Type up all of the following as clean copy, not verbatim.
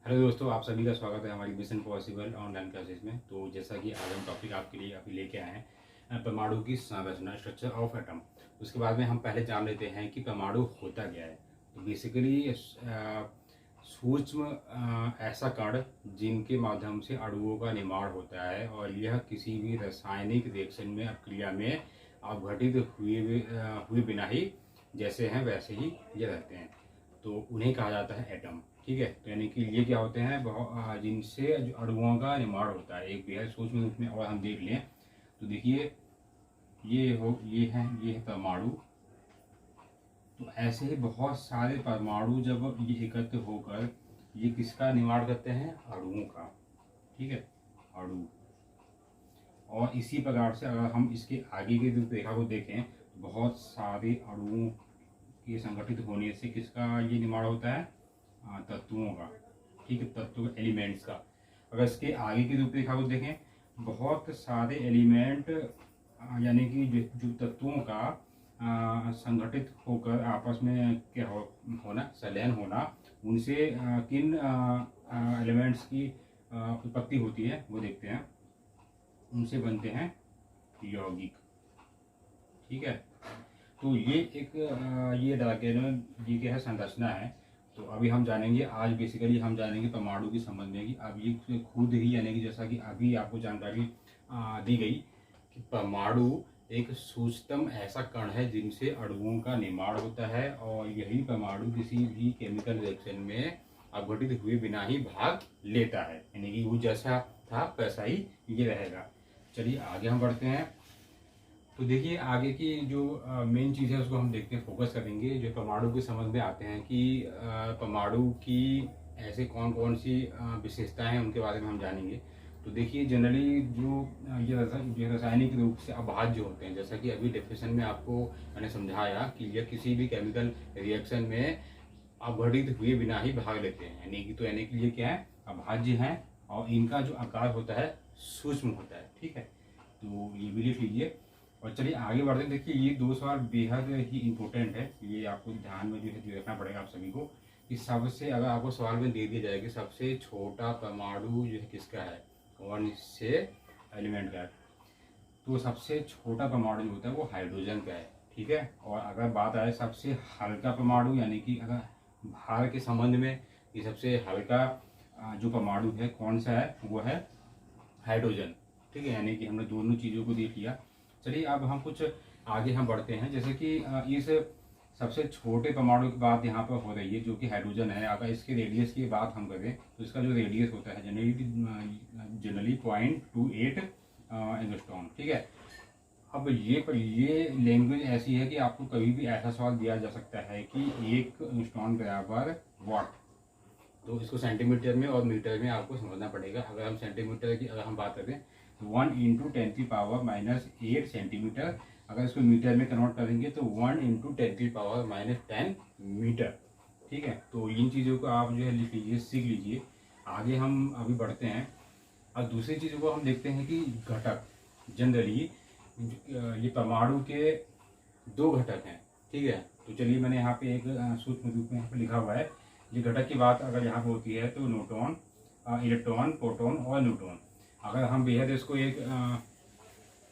Hello दोस्तों, आप सभी का स्वागत है हमारी मिशन पॉसिबल ऑनलाइन क्लासेस में। तो जैसा कि आज हम टॉपिक आपके लिए अभी लेके आए हैं, परमाणु की संरचना, स्ट्रक्चर ऑफ एटम। उसके बाद में हम पहले जान लेते हैं कि परमाणु होता क्या है। तो बेसिकली सूक्ष्म ऐसा कण जिनके माध्यम से अणुओं का निर्माण होता है और यह किसी भी रासायनिक रिएक्शन में अभिक्रिया में अपघटित हुए बिना ही जैसे हैं वैसे ही ये रहते हैं। तो उन्हें कहा जाता है एटम। ठीक है, तो यानी कि ये क्या होते हैं, बहुत जिनसे जो अणुओं का निर्माण होता है एक बेहद सूक्ष्म रूप में। और हम देख लें तो देखिए, ये है परमाणु। तो ऐसे ही बहुत सारे परमाणु जब ये एकत्र होकर ये किसका निर्माण करते हैं, अणुओं का। ठीक है, अणु। और इसी प्रकार से अगर हम इसके आगे की रूपरेखा को देखें तो बहुत सारे अणुओं के संगठित होने से किसका ये निर्माण होता है, तत्वों का। ठीक है, तत्व एलिमेंट्स का। अगर इसके आगे की रूपरेखा को देखें, बहुत सारे एलिमेंट यानी कि जो तत्वों का संगठित होकर आपस में क्या होना, संलयन होना, उनसे किन एलिमेंट्स की उत्पत्ति होती है वो देखते हैं। उनसे बनते हैं यौगिक। ठीक है, तो ये एक ये डायग्राम, ये क्या है, संरचना है। तो अभी हम जानेंगे, आज बेसिकली हम जानेंगे परमाणु के संबंध में कि अब ये खुद ही, यानी कि जैसा कि अभी आपको जानकारी दी गई कि परमाणु एक सूक्ष्मतम ऐसा कण है जिनसे अणुओं का निर्माण होता है और यही परमाणु किसी भी केमिकल रिएक्शन में अपघटित हुए बिना ही भाग लेता है, यानी कि वो जैसा था वैसा ही ये रहेगा। चलिए आगे हम बढ़ते हैं। तो देखिए, आगे की जो मेन चीज़ है उसको हम देखते हैं, फोकस करेंगे। जो परमाणु के समझ में आते हैं कि परमाणु की ऐसे कौन कौन सी विशेषताएं हैं, उनके बारे में हम जानेंगे। तो देखिए, जनरली जो ये रासायनिक रूप से अभाज्य होते हैं, जैसा कि अभी डेफिनेशन में आपको मैंने समझाया कि यह किसी भी केमिकल रिएक्शन में अपघटित हुए बिना ही भाग लेते हैं, यानी कि ये क्या है, अभाज्य हैं। और इनका जो आकार होता है सूक्ष्म होता है। ठीक है, तो ये भी लिख लीजिए। और चलिए आगे बढ़ते हैं। देखिए, ये दो सवाल बेहद ही इम्पोर्टेंट है, ये आपको ध्यान में जो है रखना पड़ेगा आप सभी को। कि सबसे, अगर आपको सवाल में दे दिया जाए कि सबसे छोटा परमाणु जो है किसका है, कौन से एलिमेंट का है, तो सबसे छोटा परमाणु जो होता है वो हाइड्रोजन का है। ठीक है, और अगर बात आए सबसे हल्का परमाणु, यानी कि अगर भार के संबंध में ये सबसे हल्का जो परमाणु है कौन सा है, वो है हाइड्रोजन। ठीक है, यानी कि हमने दोनों चीज़ों को देख लिया। चलिए अब हम कुछ आगे हम बढ़ते हैं। जैसे कि इस सबसे छोटे परमाणु की बात यहाँ पर हो रही है जो कि हाइड्रोजन है। अगर इसके रेडियस की बात हम करें तो इसका जो रेडियस होता है जनरली 0.28 एंगस्ट्रॉम। ठीक है, अब ये लैंग्वेज ऐसी है कि आपको कभी भी ऐसा सवाल दिया जा सकता है कि 1 एंगस्ट्रॉम बराबर वाट। तो इसको सेंटीमीटर में और मीटर में आपको समझना पड़ेगा। अगर हम सेंटीमीटर की अगर हम बात करें तो 1 × 10⁻⁸ सेंटीमीटर। अगर इसको मीटर में कन्वर्ट करेंगे तो 1 × 10⁻10 मीटर। ठीक है, तो इन चीज़ों को आप जो है लिख लीजिए, सीख लीजिए। आगे हम अभी बढ़ते हैं। अब दूसरी चीज़ों को हम देखते हैं कि घटक। जनरली ये परमाणु के दो घटक हैं। ठीक है, तो चलिए मैंने यहाँ पे एक सूक्ष्म रूप में यहाँ पे लिखा हुआ है। ये घटक की बात अगर यहाँ पे होती है तो न्यूट्रॉन, इलेक्ट्रॉन, प्रोटॉन और न्यूट्रॉन। अगर हम बेहद इसको एक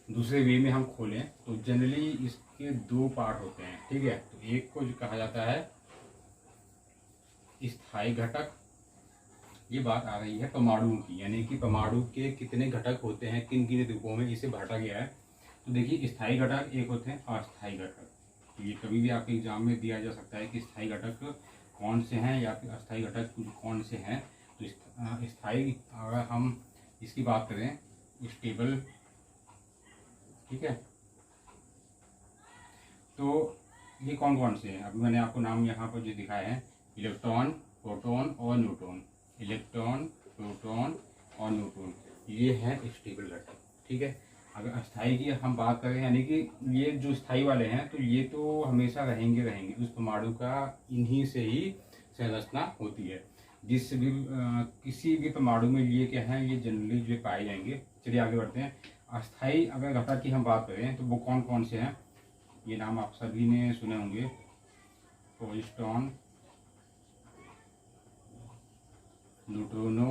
दूसरे वे में हम खोलें तो जनरली इसके दो पार्ट होते हैं। ठीक है, तो एक को जो कहा जाता है स्थायी घटक। ये बात आ रही है परमाणुओं की, यानी कि परमाणु के कितने घटक होते हैं, किन किन रूपों में इसे बांटा गया है। तो देखिए, स्थायी घटक एक होते हैं, अस्थायी घटक। तो ये कभी भी आपके एग्जाम में दिया जा सकता है कि स्थायी घटक कौन से हैं या फिर अस्थायी घटक कौन से हैं। तो स्थायी अगर हम इसकी बात करें, स्टेबल। ठीक है, तो ये कौन कौन से हैं, अभी मैंने आपको नाम यहाँ पर जो दिखाए हैं, इलेक्ट्रॉन, प्रोटॉन और न्यूट्रॉन। इलेक्ट्रॉन, प्रोटॉन और न्यूट्रॉन, ये है स्टेबल घटक। ठीक है, अगर अस्थाई की हम बात करें, यानी कि ये जो स्थाई वाले हैं तो ये तो हमेशा रहेंगे उस परमाणु का इन्हीं से ही संरचना होती है। जिस भी किसी भी परमाणु में ये क्या है, ये जनरली जो पाए जाएंगे। चलिए आगे बढ़ते हैं। अस्थाई अगर घटक की हम बात करें तो वो कौन कौन से हैं, ये नाम आप सभी ने सुने होंगे। प्रोटॉन, न्यूट्रिनो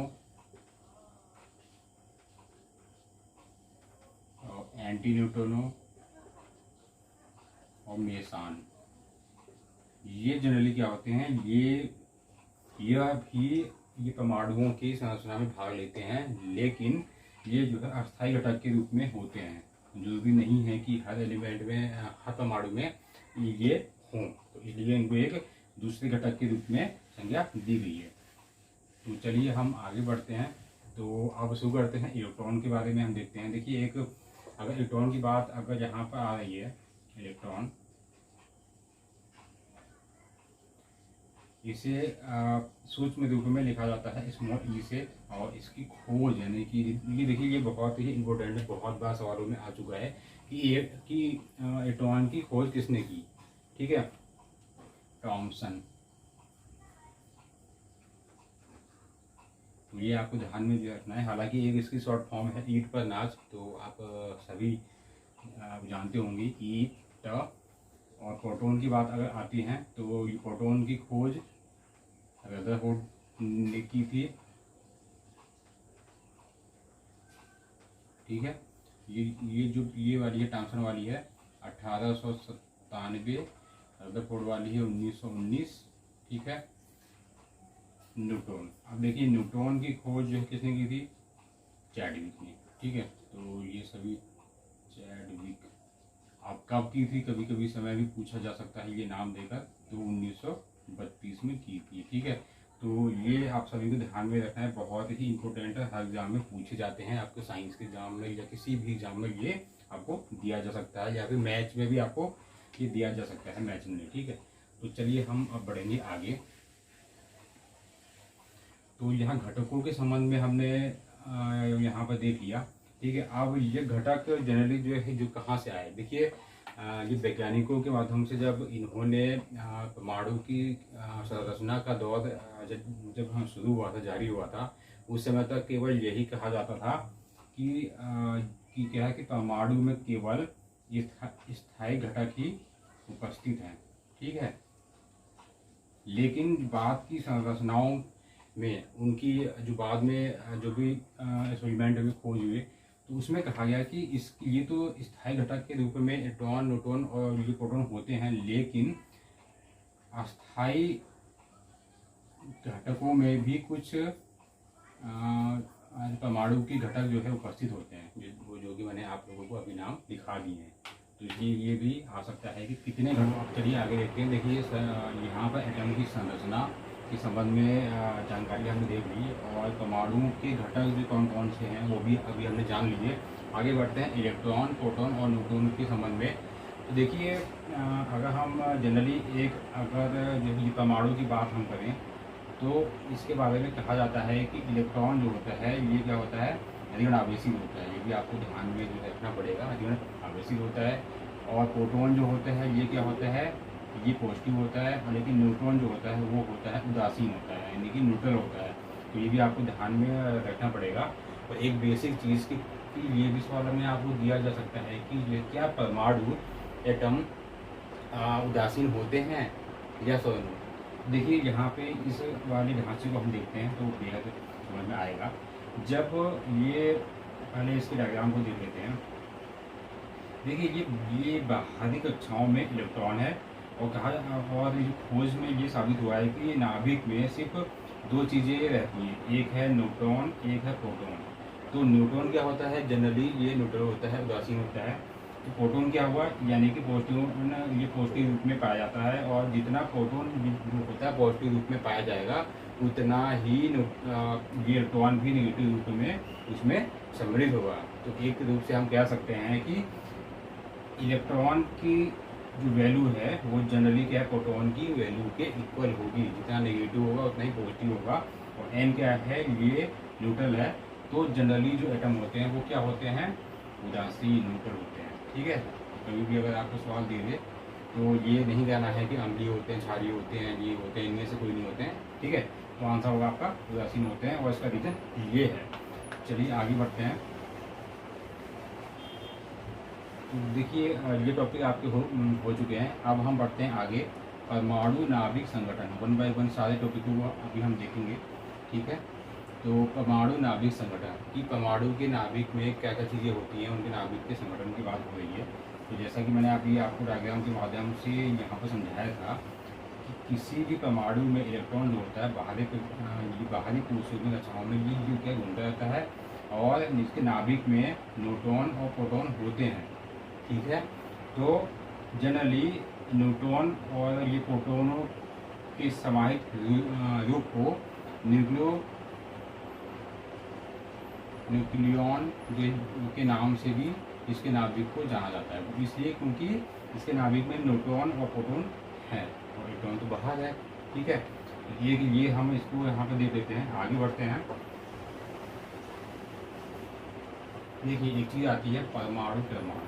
और एंटी न्यूट्रिनो और मेसान, ये जनरली क्या होते हैं, यह भी ये परमाणुओं की संरचना में भाग लेते हैं, लेकिन ये जो है अस्थायी घटक के रूप में होते हैं। जरूरी नहीं है कि हर एलिमेंट में, हर परमाणु में ये हों, तो इसलिए इनको एक दूसरे घटक के रूप में संज्ञा दी गई है। तो चलिए हम आगे बढ़ते हैं। तो अब शुरू करते हैं इलेक्ट्रॉन के बारे में हम देखते हैं। देखिए, एक अगर इलेक्ट्रॉन की बात अगर यहाँ पर आ रही है, इलेक्ट्रॉन, इसे सूक्ष्म रूप में लिखा जाता है स्मॉल ई से, और इसकी खोज यानी कि ये देखिए, ये बहुत ही इम्पोर्टेंट है, बहुत बार सवालों में आ चुका है कि इलेक्ट्रॉन की खोज किसने की। ठीक है, थॉमसन। तो ये आपको ध्यान में रखना है। हालांकि एक इसकी शॉर्ट फॉर्म है ईट पर नाच, तो आप सभी जानते होंगे ईट। और प्रोटॉन की बात अगर आती है तो ये प्रोटॉन की खोज रदरफोर्ड ने की थी। ठीक है, ये वाली है, थॉमसन वाली है 1897, रदरफोर्ड वाली है 1919। ठीक है, न्यूट्रॉन। अब देखिए, न्यूट्रॉन की खोज जो है किसने की थी, चैडविक ने। ठीक है, तो ये सभी चैडविक। अब कब की थी, कभी कभी समय भी पूछा जा सकता है ये नाम देकर, तो 1932 में की थी। ठीक है, तो ये आप सभी को ध्यान में रखना है, बहुत ही इंपॉर्टेंट है, हर एग्जाम में पूछे जाते हैं, आपके साइंस के एग्जाम में या किसी भी एग्जाम में ये आपको दिया जा सकता है, या फिर मैच में भी आपको ये दिया जा सकता है, मैच में। ठीक है, तो चलिए हम अब बढ़ेंगे आगे। तो यहाँ घटकों के संबंध में हमने यहाँ पर देख लिया। ठीक है, अब ये घटक जनरली जो है जो कहाँ से आए, देखिए, ये वैज्ञानिकों के माध्यम से जब इन्होंने परमाणु की संरचना का दौर जब हम शुरू हुआ था, जारी हुआ था, उस समय तक केवल यही कहा जाता था कि क्या है कि परमाणु में केवल स्थायी घटक ही उपस्थित हैं। ठीक है, लेकिन बाद की संरचनाओं में उनकी जो बाद में जो भी एक्सपेरिमेंट में खोज हुए, तो उसमें कहा गया कि ये तो स्थायी घटक के रूप में इलेक्ट्रॉन, न्यूट्रॉन और ये प्रोटॉन होते हैं, लेकिन अस्थायी घटकों में भी कुछ परमाणु की घटक जो है उपस्थित होते हैं, जो कि मैंने आप लोगों को अभी नाम दिखा दिए हैं। तो इसलिए ये भी आ सकता है कि कितने घटक। चलिए आगे देखते हैं। देखिए, यहाँ पर एटम की संरचना के संबंध में जानकारी हमने देख ली, और परमाणु के घटक जो कौन कौन से हैं वो भी अभी हमने जान लिए। आगे बढ़ते हैं इलेक्ट्रॉन, प्रोटॉन और न्यूट्रॉन के संबंध में। तो देखिए, अगर हम जनरली अगर जो परमाणु की बात हम करें, तो इसके बारे में कहा जाता है कि इलेक्ट्रॉन जो होता है ये क्या होता है, ऋण आवेशित होता है। ये भी आपको ध्यान में जो रखना पड़ेगा, ऋण आवेशित होता है। और प्रोटॉन जो होता है ये क्या होता है, ये पॉजिटिव होता है। और लेकिन न्यूट्रॉन जो होता है वो होता है उदासीन होता है, यानी कि न्यूट्रल होता है। तो ये भी आपको ध्यान में रखना पड़ेगा। और एक बेसिक चीज़ की ये भी सवाल में आपको दिया जा सकता है कि क्या परमाणु एटम उदासीन होते हैं या सो। देखिए, यहाँ पे इस वाले ढांचे को हम देखते हैं तो बेहद समझ में आएगा। जब ये पहले इसके डायग्राम को देख लेते हैं। देखिए, ये बाहरी कक्षाओं में इलेक्ट्रॉन है, और ये खोज में ये साबित हुआ है कि नाभिक में सिर्फ दो चीज़ें रहती हैं, एक है न्यूट्रॉन, एक है प्रोटॉन। तो न्यूट्रॉन क्या होता है, जनरली ये न्यूट्रल होता है, उदासीन होता है। तो प्रोटॉन क्या हुआ, यानी कि पॉजिटिव, ये पॉजिटिव रूप में पाया जाता है। और जितना प्रोटॉन जो होता है पॉजिटिव रूप में पाया जाएगा, उतना ही ये इलेक्ट्रॉन भी नेगेटिव रूप में उसमें सम्मिलित होगा। तो एक रूप से हम कह सकते हैं कि इलेक्ट्रॉन की जो वैल्यू है वो जनरली क्या है, प्रोटॉन की वैल्यू के इक्वल होगी। जितना नेगेटिव होगा उतना ही पॉजिटिव होगा। और एन क्या है, ये न्यूट्रल है। तो जनरली जो एटम होते हैं वो क्या होते हैं, उदासीन न्यूट्रल होते हैं। ठीक है, कभी भी अगर आपको सवाल दे दे तो ये नहीं कहना है कि अम्लीय होते हैं, क्षारीय होते हैं, ये होते हैं, इनमें से कोई नहीं होते हैं। ठीक है, तो आंसर होगा आपका उदासीन होते हैं, और इसका रीजन ये है। चलिए आगे बढ़ते हैं। देखिए, ये टॉपिक आपके हो चुके हैं। अब हम बढ़ते हैं आगे, परमाणु नाभिक संगठन। 1 बाय 1 सारे टॉपिक को अभी हम देखेंगे। ठीक है, तो परमाणु नाभिक संगठन कि परमाणु के नाभिक में क्या क्या चीज़ें होती हैं, उनके नाभिक के संगठन की बात हो रही है। तो जैसा कि मैंने अभी आपको डायग्राम के माध्यम से यहाँ पर समझाया था कि किसी भी परमाणु में इलेक्ट्रॉन जो होता है बाहरी कोशिका कक्षाओं में ये जो क्या घूमता रहता है, और इसके नाभिक में न्यूट्रॉन और प्रोटॉन होते हैं। ठीक है, तो जनरली न्यूट्रॉन और ये प्रोटॉनों के समाहित रूप को न्यूक्लियॉन के नाम से भी इसके नाभिक को जाना जाता है। इसलिए क्योंकि इसके नाभिक में न्यूट्रॉन और प्रोटॉन है और इलेक्ट्रॉन तो बाहर है। ठीक है, ये हम इसको यहाँ पे देख लेते हैं, आगे बढ़ते हैं। देखिए एक चीज़ आती है परमाणु क्रमांक,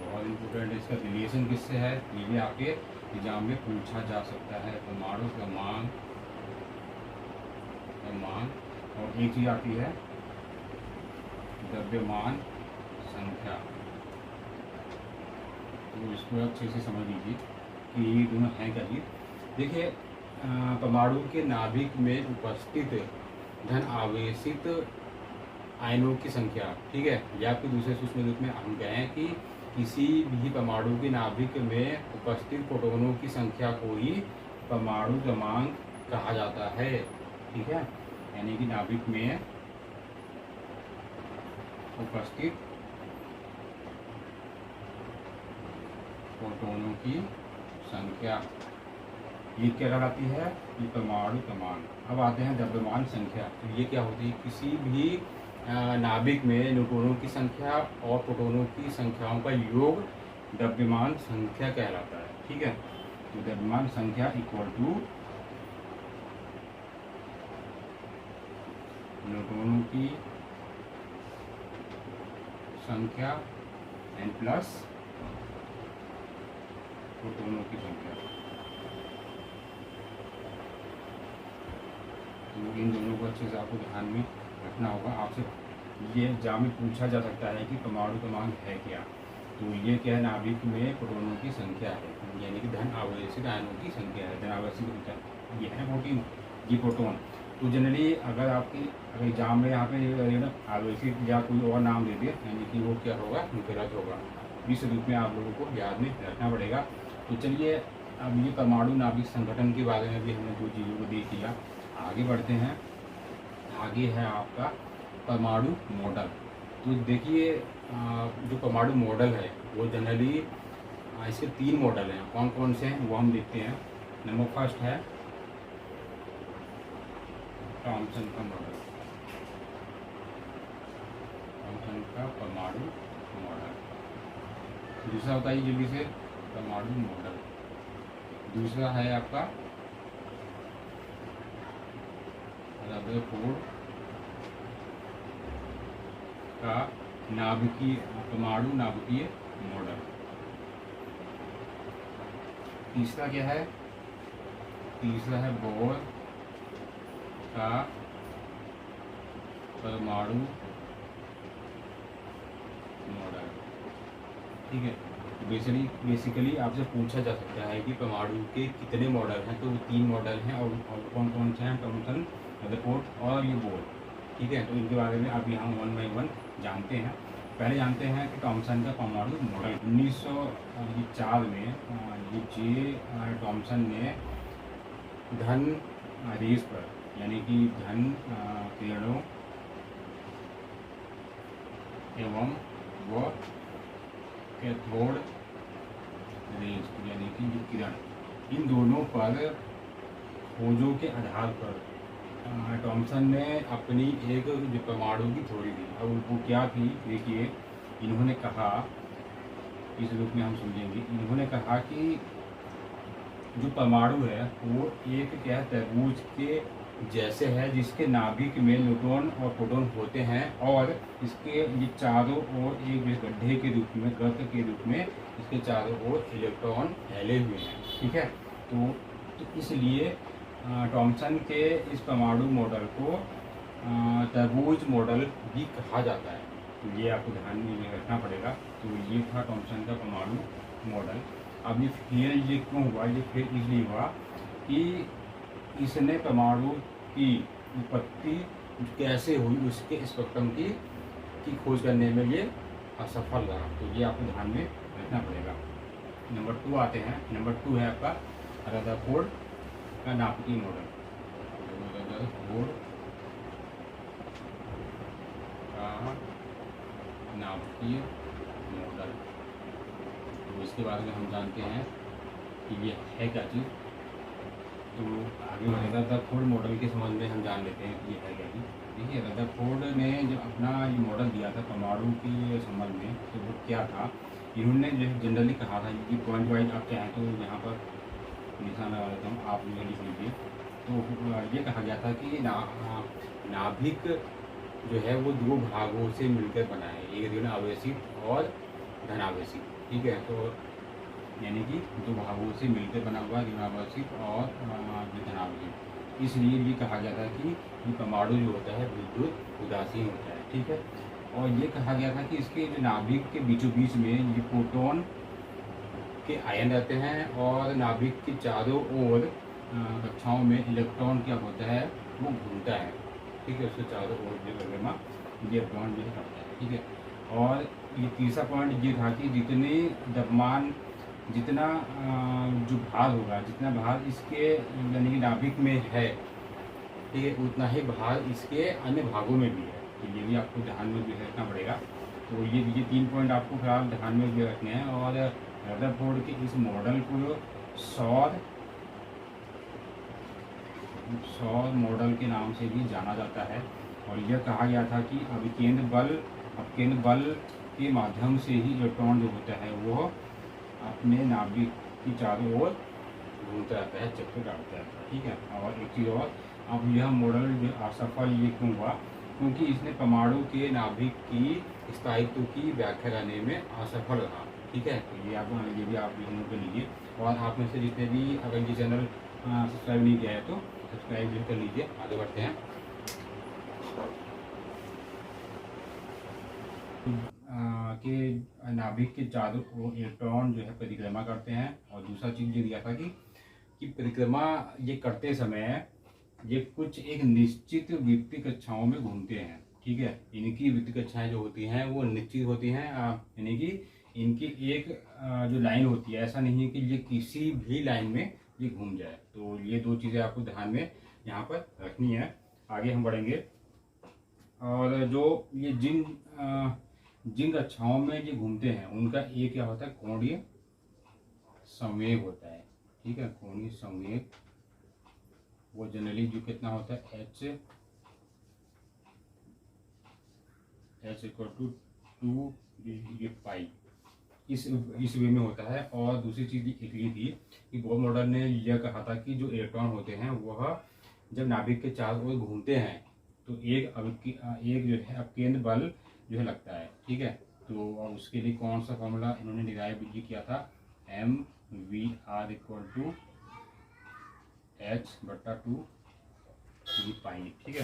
बहुत इम्पोर्टेंट है। इसका रिलेशन किससे है, ये भी आपके एग्जाम में पूछा जा सकता है। परमाणु क्रमांक और एक चीज़ आती है द्रव्यमान संख्या। तो इसको अच्छे से समझ लीजिए कि ये दोनों हैं क्या चीज़। देखिए परमाणु के नाभिक में उपस्थित धन आवेशित आयनों की संख्या, ठीक है, या फिर दूसरे सूक्ष्म रूप में हम कहें कि किसी भी परमाणु के नाभिक में उपस्थित प्रोटॉनों की संख्या को ही परमाणु क्रमांक कहा जाता है। ठीक है, यानी कि नाभिक में उपस्थित प्रोटॉनों की संख्या ये क्या कहलाती है, ये परमाणु क्रमांक। अब आते हैं द्रव्यमान संख्या। तो ये क्या होती है, किसी भी नाभिक में न्यूट्रॉनों की संख्या और प्रोटॉनों की संख्याओं का योग द्रव्यमान संख्या कहलाता है। ठीक है, तो द्रव्यमान संख्या इक्वल टू न्यूट्रॉनों की संख्या n प्लस प्रोटॉनों की संख्या। तो इन दोनों को अच्छे से आपको ध्यान में रखना होगा। आपसे ये एग्जाम में पूछा जा सकता है कि परमाणु क्रमांक है क्या। तो ये क्या है, नाभिक में प्रोटॉनों की संख्या है, यानी कि धन आवेशित आयनों की संख्या है। धन आवेशित संख्या ये है प्रोटीन, ये प्रोटॉन। तो जनरली अगर एग्जाम में यहाँ पे आवेशित या कोई और नाम दे दिए, यानी कि वो क्या होगा, गलत होगा। इस रूप में आप लोगों को याद में रखना पड़ेगा। तो चलिए अब ये परमाणु नाभिक संगठन के बारे में भी हमने दो चीज़ों को देख लिया, आगे बढ़ते हैं। आगे है आपका परमाणु मॉडल। तो देखिए जो परमाणु मॉडल है वो जनरली इसके 3 मॉडल हैं। कौन कौन से हैं वो हम देखते हैं। नंबर फर्स्ट है थॉमसन का मॉडल, थॉमसन का परमाणु मॉडल। दूसरा बताइए जल्दी से, परमाणु मॉडल। दूसरा है आपका रदरफोर्ड का नाभिकीय परमाणु नाभिकीय मॉडल। तीसरा क्या है, तीसरा है बोर का परमाणु मॉडल। ठीक है, बेसिकली आपसे पूछा जा सकता है कि परमाणु के कितने मॉडल हैं। तो 3 मॉडल हैं और कौन कौन से हैं, थॉमसन, रदरफोर्ड और ये बोर। ठीक है, तो इनके बारे में अब यहाँ 1 बाय 1 जानते हैं। पहले जानते हैं कि थॉमसन का परमाणु मॉडल 1904 में ये जे थॉमसन ने धन रेस पर, यानी कि धन किरणों एवं व कैथोड रेस, यानी कि जो किरण, इन दोनों पर खोजों के आधार पर थॉमसन ने अपनी एक जो परमाणु की थ्योरी दी। अब वो क्या थी, देखिए इन्होंने कहा, इस रूप में हम समझेंगे। इन्होंने कहा कि जो परमाणु है वो एक क्या है, तरबूज के जैसे है, जिसके नाभिक में न्यूट्रॉन और प्रोटॉन होते हैं और इसके ये चारों ओर एक गड्ढे के रूप में, गर्त के रूप में इसके चारों ओर इलेक्ट्रॉन फैले हुए हैं। ठीक है, तो इसलिए थॉमसन के इस परमाणु मॉडल को तरबूज मॉडल भी कहा जाता है। तो ये आपको ध्यान में रखना पड़ेगा। तो ये था थॉमसन का परमाणु मॉडल। अब ये फेल ये क्यों हुआ, ये फेल इसलिए हुआ कि इसने परमाणु की उत्पत्ति कैसे हुई उसके स्पेक्ट्रम की खोज करने में ये असफल रहा। तो ये आपको ध्यान में रखना पड़ेगा। नंबर 2 आते हैं। नंबर 2 है आपका रदरफोर्ड का नाभिकीय मॉडल। रदरफोर्ड का नाभिकीय मॉडल, तो इसके बारे में हम जानते हैं कि ये है क्या चीज़। तो आगे बढ़ेगा रदरफोर्ड मॉडल के संबंध में हम जान लेते हैं कि ये है क्या चीज़। देखिए, रदरफोर्ड ने जो अपना ये मॉडल दिया था परमाणु के संबंध में, तो वो क्या था, इन्होंने जो जनरली कहा था कि पॉइंट वाइज आप चाहें तो यहाँ पर निशान लगा देता हूँ, आप ये लिख लीजिए। तो ये कहा गया था कि नाभिक जो है वो 2 भागों से मिलकर बना है, एक ऋण आवेशित और धन आवेशित। ठीक है, तो यानी कि 2 भागों से मिलकर बना हुआ ऋण आवेशित और धन आवेशित। इसलिए ये कहा गया था कि ये परमाणु जो होता है विद्युत उदासीन होता है। ठीक है, और ये कहा गया था कि इसके जो नाभिक के बीचों बीच में ये प्रोटॉन के आयन रहते हैं और नाभिक के चारों ओर कक्षाओं में इलेक्ट्रॉन क्या होता है वो घूमता है। ठीक है, उसके चारों ओर जो परिक्रमा ये इलेक्ट्रॉन जो करता है। ठीक है, और ये तीसरा पॉइंट ये था कि जितने द्रव्यमान जितना जो भार होगा, जितना भार इसके यानी कि नाभिक में है, ठीक है, उतना ही भार इसके अन्य भागों में भी है। तो ये भी आपको ध्यान में भी रखना पड़ेगा। तो ये 3 पॉइंट आपको फिलहाल ध्यान में भी रखने हैं। और रदरफोर्ड के इस मॉडल को सौर मॉडल के नाम से भी जाना जाता है। और यह कहा गया था कि केंद्र बल के माध्यम से ही इलेक्ट्रॉन जो होता है वो अपने नाभिक की चारों ओर घूमता रहता है, चक्कर काटता रहता है। ठीक है, और एक चीज़ और, अब यह मॉडल जो असफल ये क्यों हुआ, क्योंकि इसने परमाणु के नाभिक की स्थायित्व की व्याख्या करने में असफल रहा। ठीक है, तो ये भी आप नोट कर लीजिए। और आप में से जितने भी अगर ये चैनल सब्सक्राइब नहीं किया है तो सब्सक्राइब भी कर लीजिए। आगे बढ़ते हैं। कि नाभिक के चारों ओर इलेक्ट्रॉन जो है परिक्रमा करते हैं। और दूसरा चीज़ ये दिया था कि परिक्रमा ये करते समय ये कुछ एक निश्चित वृत्तीय कक्षाओं में घूमते हैं। ठीक है, इनकी वृत्तीय कक्षाएं जो होती हैं वो निश्चित होती हैं, यानी कि इनकी एक जो लाइन होती है, ऐसा नहीं है कि ये किसी भी लाइन में ये घूम जाए। तो ये 2 चीज़ें आपको ध्यान में यहाँ पर रखनी है। आगे हम बढ़ेंगे। और जो ये जिन कक्षाओं में ये घूमते हैं उनका एक क्या होता है, कोणीय संवेग होता है। ठीक है, कोणीय संवेग वो जनरली जो कितना होता है, h=2 पाई, इस वे में होता है। और दूसरी चीज़ एक ये थी कि बोर मॉडल ने यह कहा था कि जो इलेक्ट्रॉन होते हैं वह जब नाभिक के चारों ओर घूमते हैं तो एक जो है अपकेंद्र बल जो है लगता है। ठीक है, तो उसके लिए कौन सा फॉर्मूला इन्होंने डिराइव किया था, mvr = h/2 पाई। ठीक है,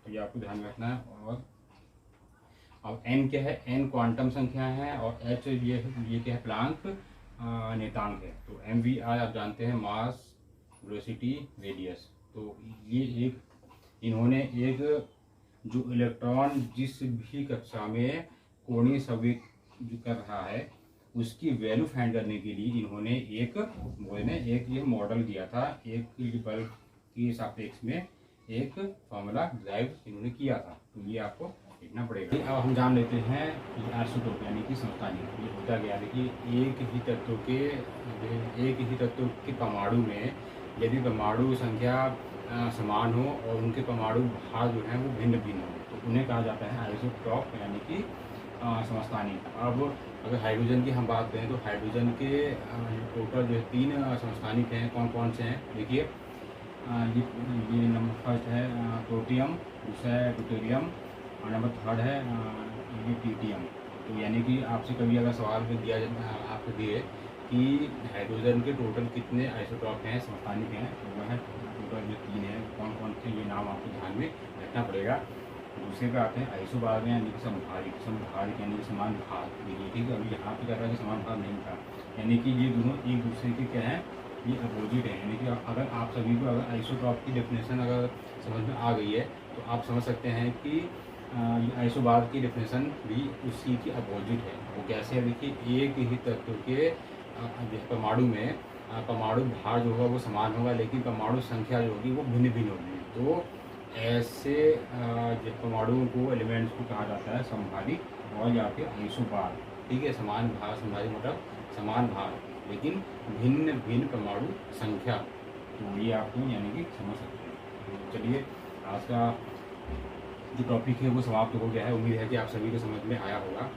तो ये आपको ध्यान में रखना है। और अब n क्या है, n क्वांटम संख्या है और h ये क्या है, प्लांक नियतांक है। तो mvr आप जानते हैं, मास वेलोसिटी रेडियस। तो ये इन्होंने एक जो इलेक्ट्रॉन जिस भी कक्षा में कोणीय संवेग जो कर रहा है उसकी वैल्यू फाइंड करने के लिए इन्होंने एक ये मॉडल दिया था, एक बल के सापेक्ष में एक फॉर्मूला ड्राइव इन्होंने किया था। तो ये आपको देखना पड़ेगा। अब हम जान लेते हैं कि आइसोटोप यानी कि समस्थानिक ये होता गया। देखिए, एक ही तत्व के परमाणु में यदि परमाणु संख्या समान हो और उनके परमाणु भार जो हैं वो भिन्न भिन्न हो तो उन्हें कहा जाता है आइसोटॉप यानी कि समस्थानिक। अब अगर हाइड्रोजन की हम बात करें तो हाइड्रोजन के टोटल जो 3 समस्थानिक हैं, कौन कौन से हैं, देखिए ये नंबर फर्स्ट है प्रोटियम, दूसरा है ड्यूटेरियम और नंबर 3 है ये ट्रिटियम। तो यानी कि आपसे कभी अगर सवाल में दिया आपको दिए कि हाइड्रोजन के टोटल कितने आइसोटॉप हैं, समस्थानिक हैं, तो वह टोटल जो 3 है, कौन कौन से ये नाम आपको ध्यान में रखना पड़ेगा। दूसरे पे आते हैं आइसोबार में यानी कि समभारिक यानी कि समान भार। देखिए, ठीक है, अभी यहाँ पे कह रहा है कि समान भार नहीं था, यानी कि ये दोनों एक दूसरे के क्या हैं, ये अपोजिट है। यानी कि अगर आप सभी को अगर आइसोटॉप की डेफिनेशन अगर समझ में आ गई है तो आप समझ सकते हैं कि आइसोबार की डेफिनेशन भी उसी की अपोजिट है। वो कैसे है, देखिए एक ही तत्व के परमाणु में परमाणु भार जो होगा वो समान होगा, लेकिन परमाणु संख्या जो होगी वो भिन्न भिन्न होगी। तो ऐसे परमाणुओं को, एलिमेंट्स को कहा जाता है समभारी और या फिर आइसोबार। ठीक है, समान भार, समभारी मतलब समान भार लेकिन भिन्न भिन्न परमाणु संख्या। तो ये आप लोग यानी कि समझ सकते हैं। तो चलिए, आज का जो टॉपिक है वो समाप्त हो गया है। उम्मीद है कि आप सभी को समझ में आया होगा।